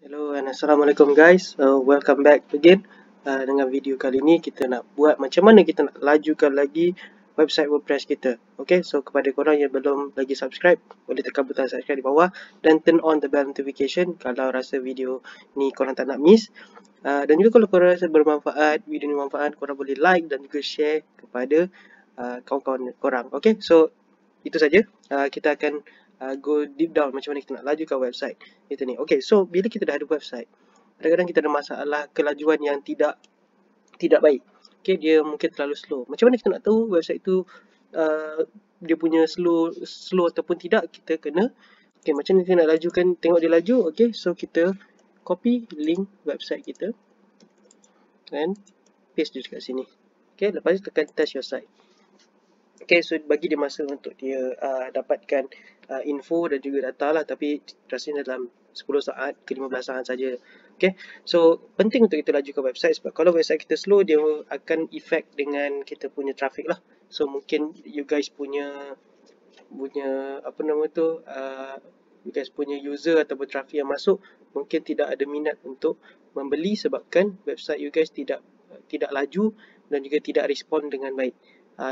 Hello and Assalamualaikum guys. Welcome back again. Dengan video kali ni kita nak buat macam mana kita nak lajukan lagi website WordPress kita. Okay, so kepada korang yang belum lagi subscribe, boleh tekan butang subscribe di bawah dan turn on the bell notification kalau rasa video ni korang tak nak miss. Dan juga kalau korang rasa bermanfaat, video ni bermanfaat, korang boleh like dan juga share kepada kawan-kawan korang. Okay, so itu saja. Kita akan go deep down macam mana kita nak lajukan website kita ni. Okay, so bila kita dah ada website, kadang-kadang kita ada masalah kelajuan yang tidak baik. Okay, dia mungkin terlalu slow. Macam mana kita nak tahu website tu dia punya slow ataupun tidak? Kita kena, okay, macam mana kita nak lajukan, tengok dia laju. Okay, so kita copy link website kita dan paste dia dekat sini. Okay, lepas tu tekan test your site. Okay, so bagi dia masa untuk dia dapatkan info dan juga data lah, tapi rasanya dalam 10 saat ke 15 saat saja. Okay, so penting untuk kita lajukan website sebab kalau website kita slow, dia akan effect dengan kita punya traffic lah. So mungkin you guys punya apa nama tu, you guys punya user ataupun traffic yang masuk mungkin tidak ada minat untuk membeli sebabkan website you guys tidak laju dan juga tidak respon dengan baik.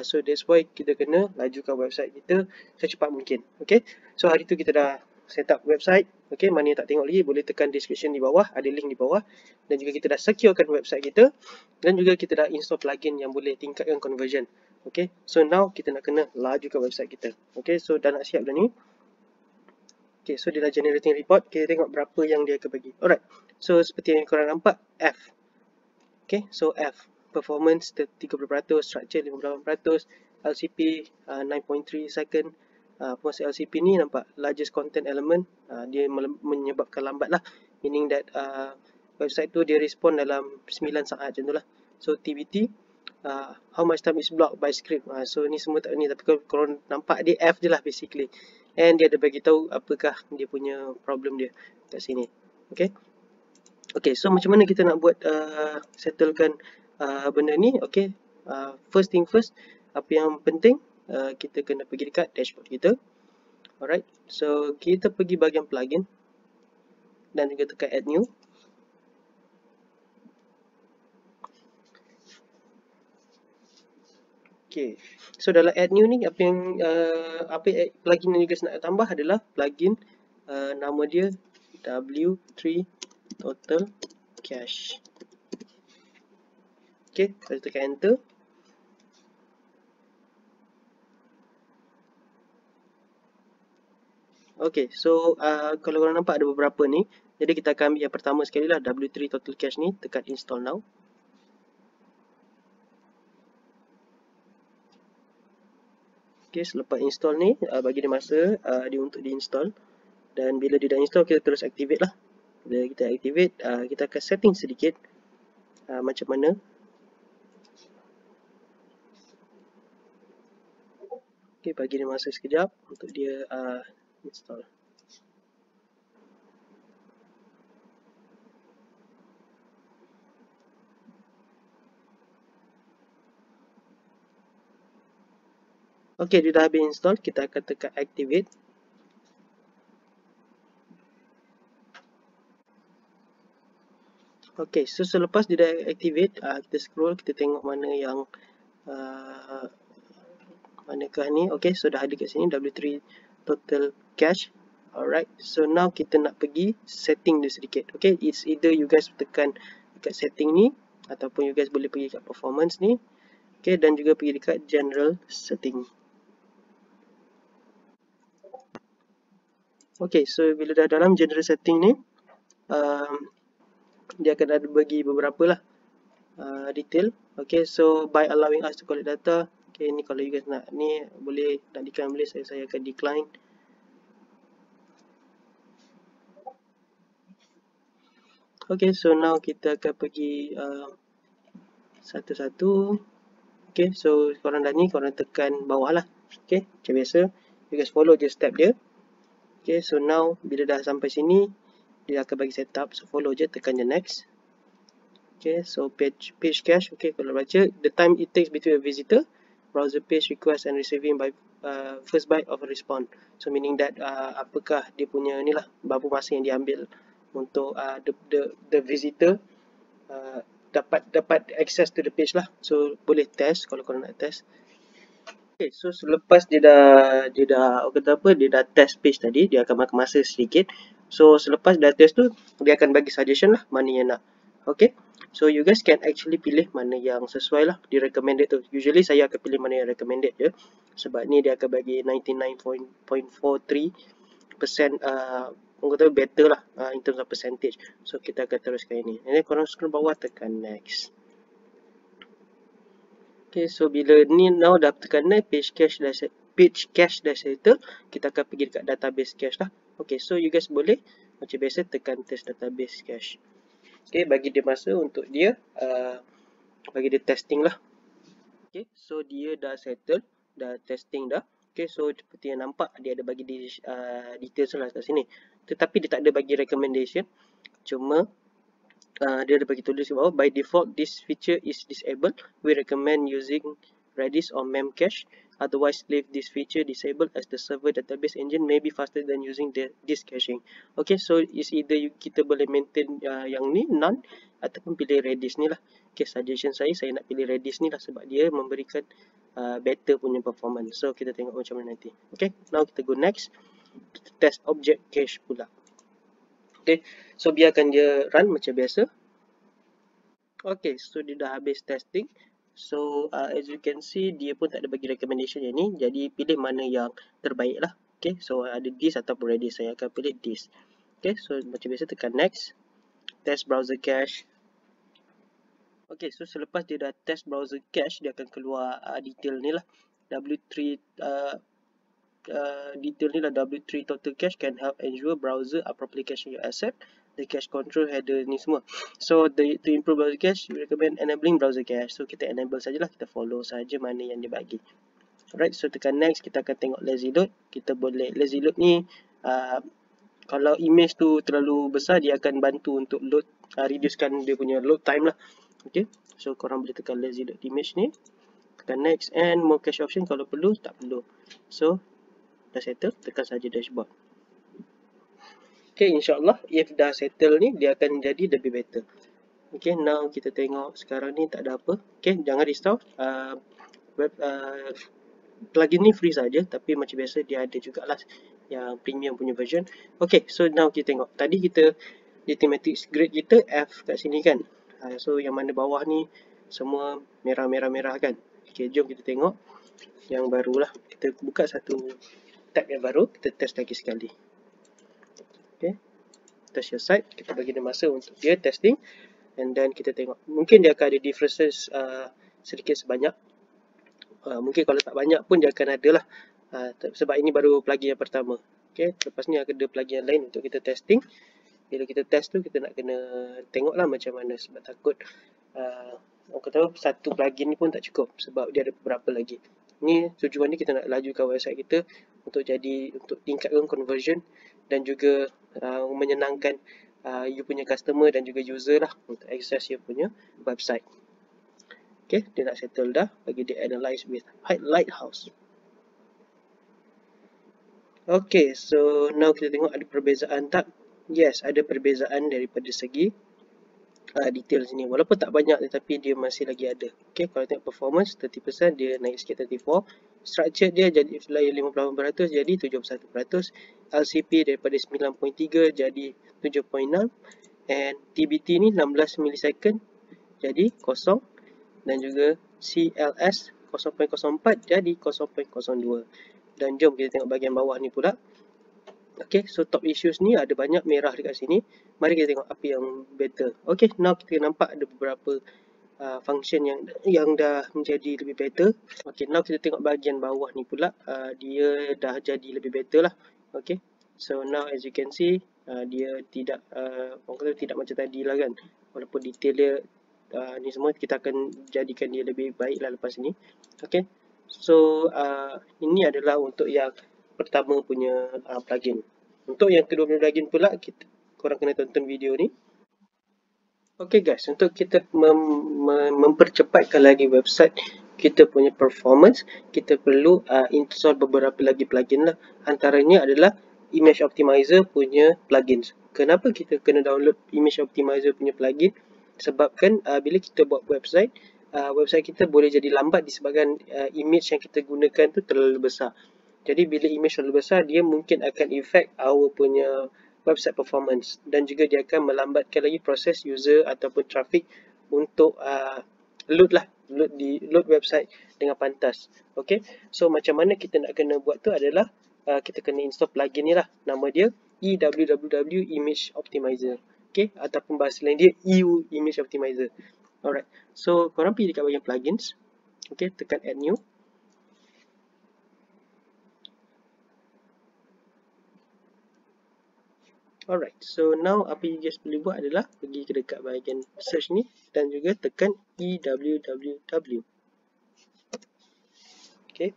So that's why kita kena lajukan website kita secepat mungkin. Okay, so hari tu kita dah set up website. Okay, mana yang tak tengok lagi boleh tekan description di bawah, ada link di bawah. Dan juga kita dah securekan website kita dan juga kita dah install plugin yang boleh tingkatkan conversion. Okay, so now kita nak kena lajukan website kita. Okay, so dah nak siap dah ni. Okay, so dia dah generating report. Kita tengok berapa yang dia akan bagi. Alright, so seperti yang korang nampak, F. Okay, so F. Performance 30%, structure 58%, LCP 9.3 second. Masa LCP ni nampak largest content element, dia menyebabkan lambat lah. Meaning that website tu dia respon dalam 9 saat macam tu lah. So TBT, how much time is blocked by script. So ni semua tak ni, tapi kalau nampak dia F je lah basically. And dia ada bagi tahu apakah dia punya problem dia kat sini. Okay. Okay, so macam mana kita nak buat settlekan benda ni? Okay, first thing first, apa yang penting, kita kena pergi dekat dashboard kita. Alright, so kita pergi bahagian plugin dan juga tekan add new. Okay, so dalam add new ni, apa plugin yang you guys nak tambah adalah plugin nama dia W3 Total Cache. Okay, saya tekan enter. Okay, so kalau korang nampak ada beberapa ni. Jadi kita akan ambil yang pertama sekali lah, W3 Total Cache ni, tekan install now. Okay, selepas install ni, bagi dia masa dia untuk diinstall. Dan bila dia dah install, kita terus activate lah. Bila kita activate, kita akan setting sedikit macam mana. Okay, bagi dia masa sekejap untuk dia install. Okay, dia dah habis install, kita akan tekan activate. Okay, so selepas dia dah activate, kita scroll, kita tengok mana yang manakah ni. Okay, so dah ada kat sini W3 Total Cache. Alright, so now kita nak pergi setting dia sedikit. Okay, it's either you guys tekan dekat setting ni ataupun you guys boleh pergi kat performance ni. Okay, dan juga pergi dekat general setting. Okay, so bila dah dalam general setting ni, dia akan ada bagi beberapa lah detail. Okay, so by allowing us to collect data. Okay, ni kalau you guys nak ni boleh, nak decline boleh, saya akan decline. Okay, so now kita akan pergi satu-satu. Okay, so korang dah ni, korang tekan bawah lah. Okay, macam biasa, you guys follow je step dia. Okay, so now bila dah sampai sini, dia akan bagi setup. So follow je, tekan je next. Okay, so page cache. Okay, kalau baca, the time it takes between a visitor, browser page request and receiving by first byte of a response. So meaning that apakah dia punya ni lah, berapa masa yang diambil untuk the visitor dapat access to the page lah. So boleh test kalau korang nak test. Okay, so selepas dia dah kata apa, dia dah test page tadi, dia akan makan masa sedikit. So selepas dah test tu, dia akan bagi suggestion lah mana yang nak. Okay, so you guys can actually pilih mana yang sesuai lah di recommended tu. Usually saya akan pilih mana yang recommended je, sebab ni dia akan bagi 99.43% orang kata better lah in terms of percentage. So kita akan teruskan ini. Ini korang scroll bawah, tekan next. Okay, so bila ni now dah tekan next, page cache dah settle, kita akan pergi dekat database cache lah. Okay, so you guys boleh macam biasa tekan test database cache. Okay, bagi dia masa untuk dia bagi dia testing lah. Okay, so dia dah settle, dah testing dah. Okay, so seperti yang nampak dia ada bagi details lah kat sini. Tetapi dia tak ada bagi recommendation. Cuma dia ada bagi tulis di bawah, by default this feature is disabled. We recommend using Redis or Memcache. Otherwise leave this feature disabled as the server database engine may be faster than using disk caching. Okay, so is either kita boleh maintain yang ni none ataupun pilih Redis ni lah. Okay, suggestion saya nak pilih Redis ni lah sebab dia memberikan better punya performance. So kita tengok macam mana nanti. Okay, now kita go next. Kita test object cache pula. Okay, so biarkan dia run macam biasa. Okay, so dia dah habis testing. So as you can see, dia pun tak ada bagi recommendation yang ni. Jadi pilih mana yang terbaik lah. Okay, so ada this ataupun Redis. Saya akan pilih this. Okay, so macam biasa tekan next. Test browser cache. Okay, so selepas dia dah test browser cache, dia akan keluar detail ni lah. W3 detail ni lah, W3 total cache can help ensure browser appropriately caching your asset. The cache control header ni semua. So to improve browser cache, we recommend enabling browser cache. So kita enable sajalah, kita follow saja mana yang dia bagi. Alright, so tekan next, kita akan tengok lazy load. Kita boleh lazy load ni kalau image tu terlalu besar, dia akan bantu untuk load, reducekan dia punya load time lah. Okay, so korang boleh tekan lazy load image ni, tekan next, and more cache option kalau perlu, tak perlu. So dah settle, tekan saja dashboard. Okay, insyaAllah if dah settle ni, dia akan jadi lebih better. Okay, now kita tengok sekarang ni tak ada apa. Okay, jangan risau, plugin ni free saja, tapi macam biasa dia ada jugalah yang premium punya version. Okay, so now kita tengok. Tadi kita di thematics grade kita F kat sini kan. So yang mana bawah ni semua merah kan. Okay, jom kita tengok yang barulah. Kita buka satu tab yang baru, kita test lagi sekali. Okay, test your site, kita bagi dia masa untuk dia testing, and then kita tengok. Mungkin dia akan ada differences sedikit sebanyak. Mungkin kalau tak banyak pun dia akan ada lah. Sebab ini baru plugin yang pertama. Okay, lepas ni akan ada plugin yang lain untuk kita testing. Bila kita test tu, kita nak kena tengok lah macam mana. Sebab takut orang kata satu plugin ni pun tak cukup, sebab dia ada beberapa lagi. Ni tujuan ni kita nak lajukan website kita untuk tingkatkan conversion dan juga menyenangkan you punya customer dan juga user lah untuk access you punya website. Okay, dia nak settle dah, bagi dia analyze with Lighthouse. Okay, so now kita tengok ada perbezaan tak? Yes, ada perbezaan daripada segi detail sini. Walaupun tak banyak tetapi dia masih lagi ada. Okay, kalau tengok performance 30%, dia naik sikit 34%. Structure dia jadi 58% jadi 71%. LCP daripada 9.3 jadi 7.6. And TBT ni 16 millisecond jadi 0. Dan juga CLS 0.04 jadi 0.02. Dan jom kita tengok bahagian bawah ni pula. Okay, so top issues ni ada banyak merah dekat sini. Mari kita tengok apa yang better. Okay, now kita nampak ada beberapa function yang dah menjadi lebih better. Okay, now kita tengok bahagian bawah ni pula. Dia dah jadi lebih better lah. Okay, so now as you can see, dia tidak tidak macam tadi lah kan. Walaupun detail dia ni semua kita akan jadikan dia lebih baik lah lepas ni. Okay, so ini adalah untuk yang pertama punya plugin. Untuk yang kedua punya plugin pula, korang kena tonton video ni. Okay guys, untuk kita mempercepatkan lagi website kita punya performance, kita perlu install beberapa lagi plugin lah. Antaranya adalah Image Optimizer punya plugins. kenapa kita kena download Image Optimizer punya plugin? Sebabkan bila kita buat website, website kita boleh jadi lambat disebabkan image yang kita gunakan tu terlalu besar. Jadi bila image terlalu besar, dia mungkin akan affect our punya website performance, dan juga dia akan melambatkan lagi proses user ataupun traffic untuk load website dengan pantas. Okay, so macam mana kita nak kena buat tu adalah kita kena install plugin ni lah. Nama dia EWWW Image Optimizer. Okay, ataupun bahasa lain dia EU Image Optimizer. Alright, so korang pergi dekat bahagian plugins. Okay, tekan add new. Alright, so now apa you guys boleh buat adalah pergi ke dekat bahagian search ni dan juga tekan EWWW. Okay,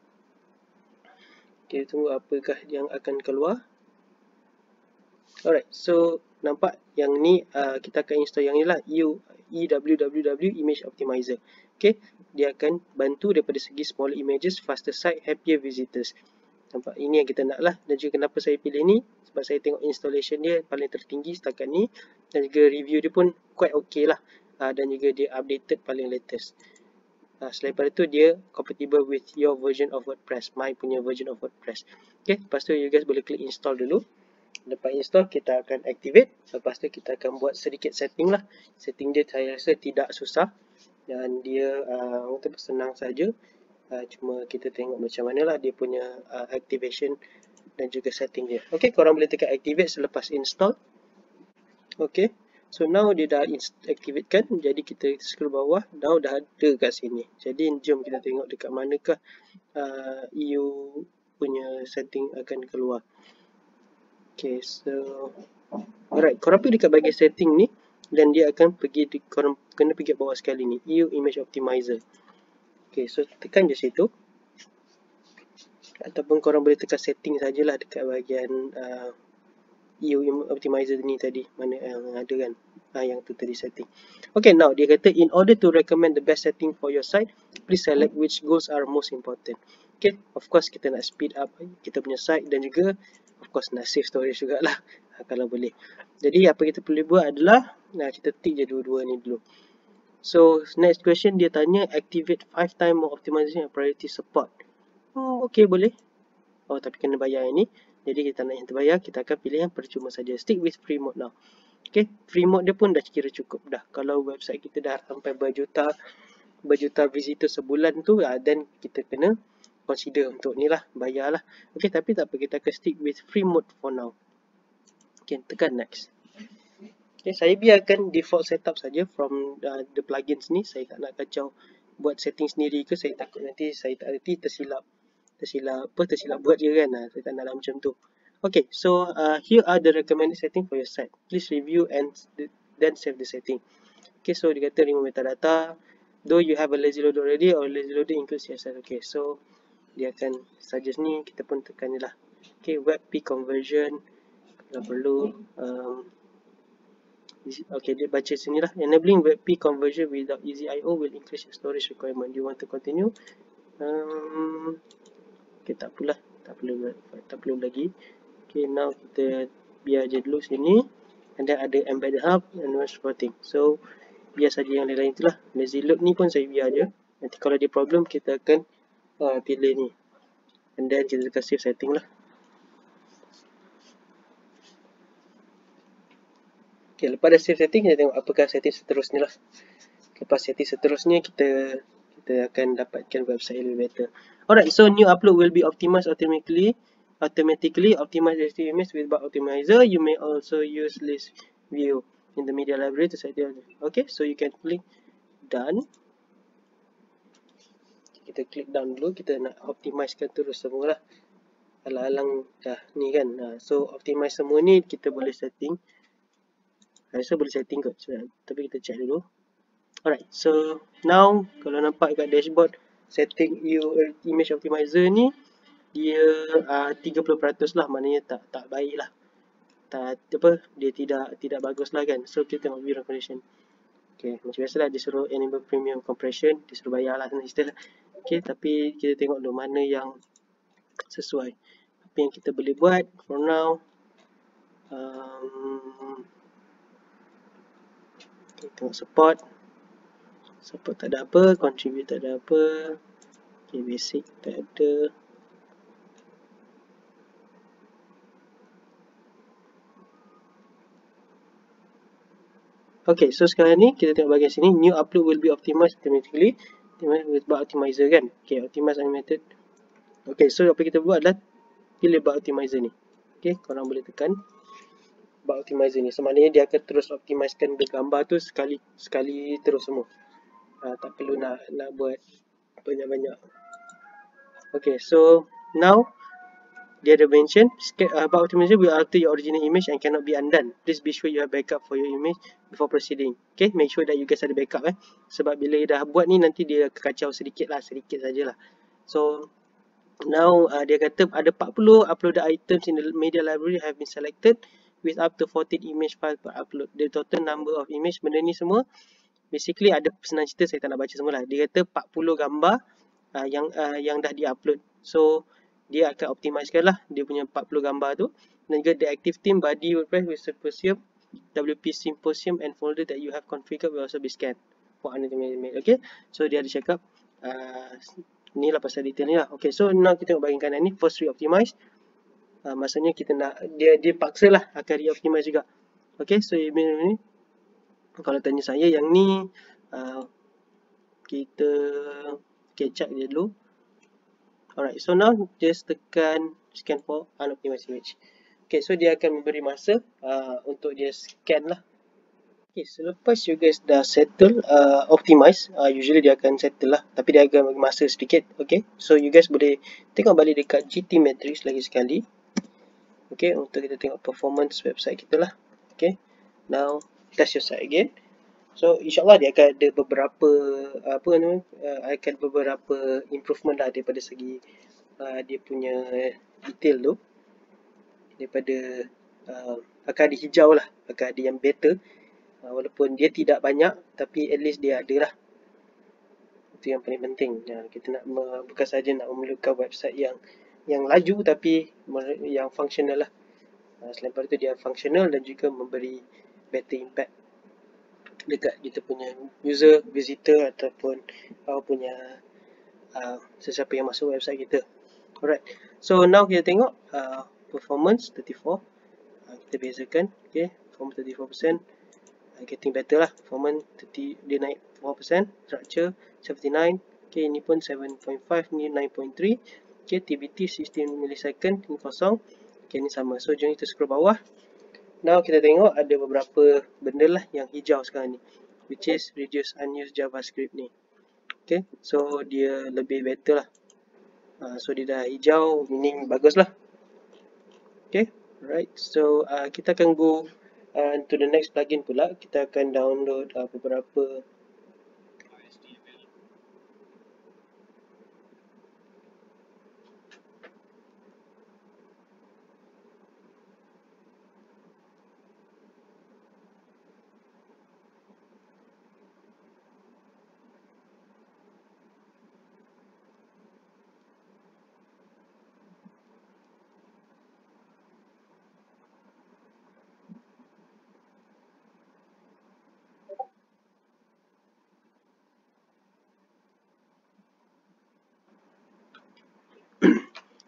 kita tunggu apakah yang akan keluar. Alright, so nampak yang ni kita akan install yang ni lah, EWWW Image Optimizer. Okay, dia akan bantu daripada segi smaller images, faster site, happier visitors. Nampak, ini yang kita nak lah. Dan juga kenapa saya pilih ni, sebab saya tengok installation dia paling tertinggi setakat ni, dan juga review dia pun quite okay lah, dan juga dia updated paling latest. Selain daripada tu, dia compatible with your version of WordPress, my punya version of WordPress. Okay, lepas tu you guys boleh klik install dulu. Lepas install, kita akan activate. Lepas tu kita akan buat sedikit setting lah. Setting dia saya rasa tidak susah, dan dia untuk senang saja. Cuma kita tengok macam mana lah dia punya activation dan juga setting dia. Okay, korang boleh tekan activate selepas install. Okay, so now dia dah activate kan. Jadi kita scroll bawah, now dah ada kat sini. Jadi jom kita tengok dekat manakah EU punya setting akan keluar. Okay, so alright, korang pergi dekat bahagian setting ni, dan dia akan pergi korang kena pergi bawah sekali ni, EU Image Optimizer. Okay, so tekan je situ, ataupun korang boleh tekan setting sajalah dekat bahagian EU Optimizer ni tadi, mana yang ada kan, yang tu tadi setting. Okay, now dia kata in order to recommend the best setting for your site, please select which goals are most important. Okay, of course kita nak speed up kita punya site, dan juga of course nak save storage jugalah kalau boleh. Jadi apa kita perlu buat adalah kita tick je dua-dua ni dulu. So next question dia tanya activate 5 time more optimization and priority support. Okay, boleh. Oh, tapi kena bayar yang ni. Jadi kita nak yang terbayar, kita akan pilih yang percuma saja. Stick with free mode now. Okay, free mode dia pun dah kira cukup dah. Kalau website kita dah sampai berjuta visitor sebulan tu, then kita kena consider untuk ni lah, bayar lah. Okay, tapi tak apa, kita akan stick with free mode for now. Okay, tekan next. Okay, saya biarkan default setup saja from the plugins ni. Saya tak nak kacau buat setting sendiri ke, saya takut nanti tersilap buat je kan. Saya tak nak lah macam tu. Okay, so here are the recommended setting for your site. Please review and then save the setting. Okay, so dia kata remove metadata. Though you have a lazy loader already, or lazy loader includes CSS. Okay, so dia akan suggest ni, kita pun tekan je lah. Okay, WebP conversion kalau perlu. Okay, dia baca sini lah. Enabling WebP conversion without easy.io will increase your storage requirement. Do you want to continue? Okay, tak perlu lagi. Okay, now kita biar je dulu sini. And then ada embedded hub and supporting. So biar saja yang lain-lain itulah. Lazy load ni pun saya biar je. Nanti kalau ada problem kita akan pilih ni. And then kita tekan save setting lah. Okay, lepas dah save setting, kita tengok apakah setting seterusnya lah. Lepas setting seterusnya, kita akan dapatkan website yang lebih better. Alright, so new upload will be optimized automatically. Optimize HTML with bug optimizer. You may also use list view in the media library to set your. Okay, so you can click done. Kita klik down dulu, kita nak optimizekan terus semua lah. Alang-alang dah ni kan. So optimize semua ni kita boleh setting. Rasa boleh setting kot, tapi kita check dulu. Alright, so now kalau nampak kat dashboard setting image optimizer ni, dia 30% lah, maknanya tak baik lah. Dia tidak bagus lah kan. So kita tengok view condition. Okay, macam biasalah dia suruh enable premium compression, dia suruh bayar lah sana. Okay, tapi kita tengok dulu mana yang sesuai. Apa yang kita boleh buat for now. Okay, tengok support tak ada apa, contribute tak ada apa, okay, basic tak ada. Okay, so sekarang ni kita tengok bahagian sini, new upload will be optimized automatically with bug optimizer kan. Okay, optimize animated. Okay, so apa kita buat adalah pilih bug optimizer ni. Okay, korang boleh tekan bug optimizer ni. So maknanya dia akan terus optimizekan gambar tu sekali terus semua. Tak perlu nak buat banyak-banyak. Okay, so now dia ada mention bug optimizer will alter your original image and cannot be undone. Please be sure you have backup for your image before proceeding. Okay, make sure that you guys ada backup sebab bila dah buat ni nanti dia kacau sedikit sajalah. So now dia kata ada 40 uploaded items in the media library have been selected with up to 14 image file per upload. The total number of image, benda ni semua basically ada senang cerita, saya tak nak baca semua lah. Dia kata 40 gambar yang dah di-upload. So dia akan optimizekan lah dia punya 40 gambar tu. Dan juga the active theme body WordPress with Symposium, WP Symposium and folder that you have configured will also be scanned for unlimited. Okay, so dia ada cakap ni lah pasal detail ni lah. Okay, so now kita tengok bahagian kanan ni, first re-optimize. Maksudnya kita nak dia paksa lah akan re-optimize juga. Okay, so ini kalau tanya saya yang ni kita catch up je dulu. Alright, so now just tekan scan for unoptimized image. Okay, so dia akan memberi masa untuk dia scan lah. Okay, selepas you guys dah settle optimize, usually dia akan settle lah, tapi dia akan bagi masa sedikit. Okay, so you guys boleh tengok balik dekat GTmetrix lagi sekali. Okay, untuk kita tengok performance website kita lah. Okay, now test your site again. So insyaAllah dia akan ada beberapa akan beberapa improvement lah daripada segi dia punya detail tu, daripada akan ada hijau lah, akan ada yang better, walaupun dia tidak banyak tapi at least dia ada lah. Itu yang paling penting. Kita nak bukan saja nak memerlukan website yang laju tapi yang functional lah. Selain daripada itu dia functional dan juga memberi better impact dekat kita punya user, visitor ataupun punya sesiapa yang masuk website kita. Alright, so now kita tengok performance 34. Kita bezakan, okay, performance 34%, getting better lah. Performance dia naik 4%, structure 79, okay, ini pun 7.5, ni 9.3, okay, TBT 16 millisecond, ini kosong, okay, ini sama. So jom kita scroll bawah. Now kita tengok ada beberapa benda lah yang hijau sekarang ni, which is reduce unused JavaScript ni. Okay, so dia lebih better lah. So dia dah hijau, meaning bagus lah. Okay, right. So kita akan go to the next plugin pula. Kita akan download beberapa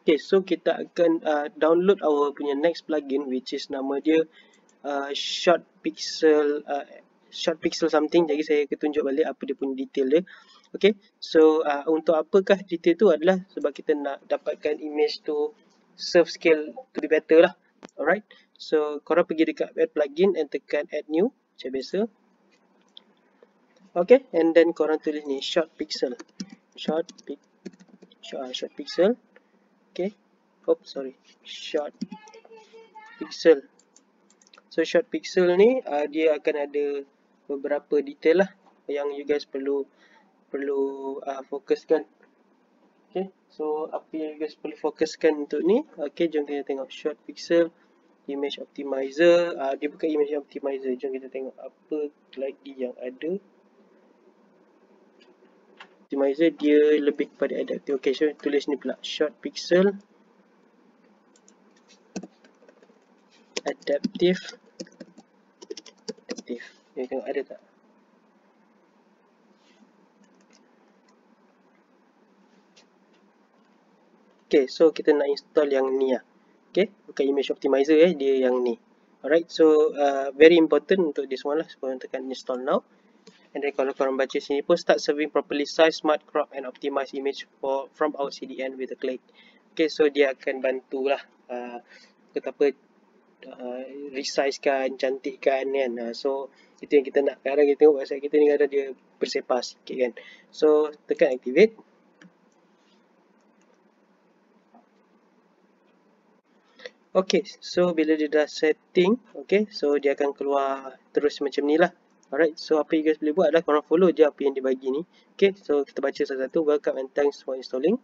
okay, so kita akan download our punya next plugin, which is nama dia short pixel something. Jadi saya akan tunjuk balik apa dia punya detail dia. Okay, so untuk apakah detail tu adalah sebab kita nak dapatkan image tu serve scale to be better lah. Alright, so korang pergi dekat add plugin and tekan add new macam biasa. Okay, and then korang tulis ni short pixel. Short pixel. Okay, sorry, short pixel. So short pixel ni dia akan ada beberapa detail lah yang you guys perlu fokuskan. Okay, so apa yang you guys perlu fokuskan untuk ni? Okay, jom kita tengok short pixel image optimizer. Dia bukan image optimizer. Jom kita tengok apa lagi yang ada. Optimizer dia lebih kepada adaptive. Okay, so tulis ni pula short pixel adaptive. Ni tengok ada tak? Okay, so kita nak install yang ni lah. Okay, bukan image optimizer dia yang ni. Alright, so very important untuk this one lah. So korang tekan install now. And then kalau korang baca sini pun, start serving properly size, smart crop and optimize image from our CDN with a click. Okay, so dia akan bantulah kata apa, resize kan, cantikkan kan. So itu yang kita nak. Kadang kita tengok website kita ni kadang dia bersepah sikit kan. So tekan activate. Okay, so bila dia dah setting, okay, so dia akan keluar terus macam ni lah. Alright, so apa you guys boleh buat adalah korang follow je apa yang dia bagi ni. Okay, so kita baca satu-satu. Welcome and thanks for installing.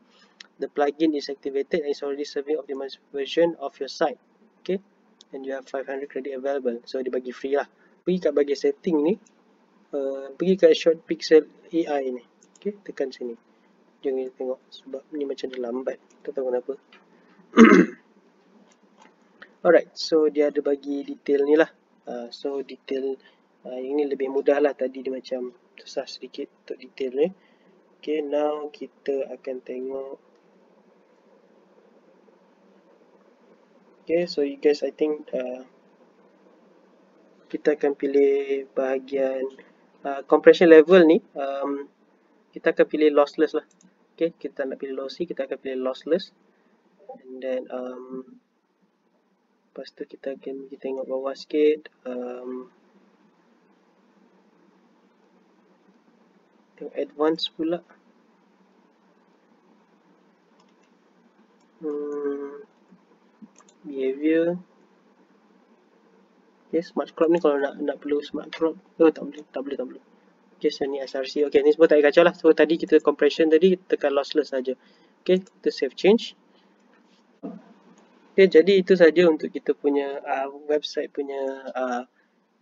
The plugin is activated and is already serving optimized version of your site. Okay, and you have 500 credit available. So dia bagi free lah. Pergi kat bagian setting ni, pergi kat short pixel AI ni. Okay, tekan sini. Jangan kita tengok sebab ni macam dia lambat. Tak tahu kenapa. Alright, so dia ada bagi detail ni lah. So detail yang ni lebih mudah lah. Tadi dia macam susah sedikit untuk detail ni. Okay, now kita akan tengok. Okay, so you guys, I think kita akan pilih bahagian compression level ni. Kita akan pilih lossless lah. Okay, kita nak pilih lossy, kita akan pilih lossless. And then lepas tu kita akan tengok bawah sikit. Tengok advance pula. Behavior. Okay, smart crop ni kalau nak perlu smart crop. Oh, tak boleh. Okay, so ni SRC. Okay, ni semua tak payah kacau lah. So tadi kita compression tadi, tekan lossless saja. Okay, kita save change. Okay, jadi itu saja untuk kita punya website punya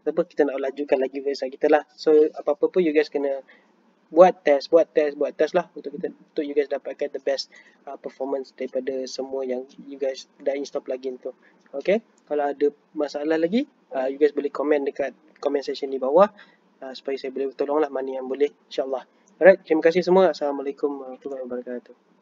apa, kita nak lajukan lagi website kita lah. So apa-apa pun you guys kena buat test lah untuk you guys dapatkan the best performance daripada semua yang you guys dah install plugin tu. Okay, kalau ada masalah lagi, you guys boleh komen dekat comment section di bawah supaya saya boleh tolong lah mana yang boleh, insyaAllah. Alright, terima kasih semua. Assalamualaikum warahmatullahi wabarakatuh.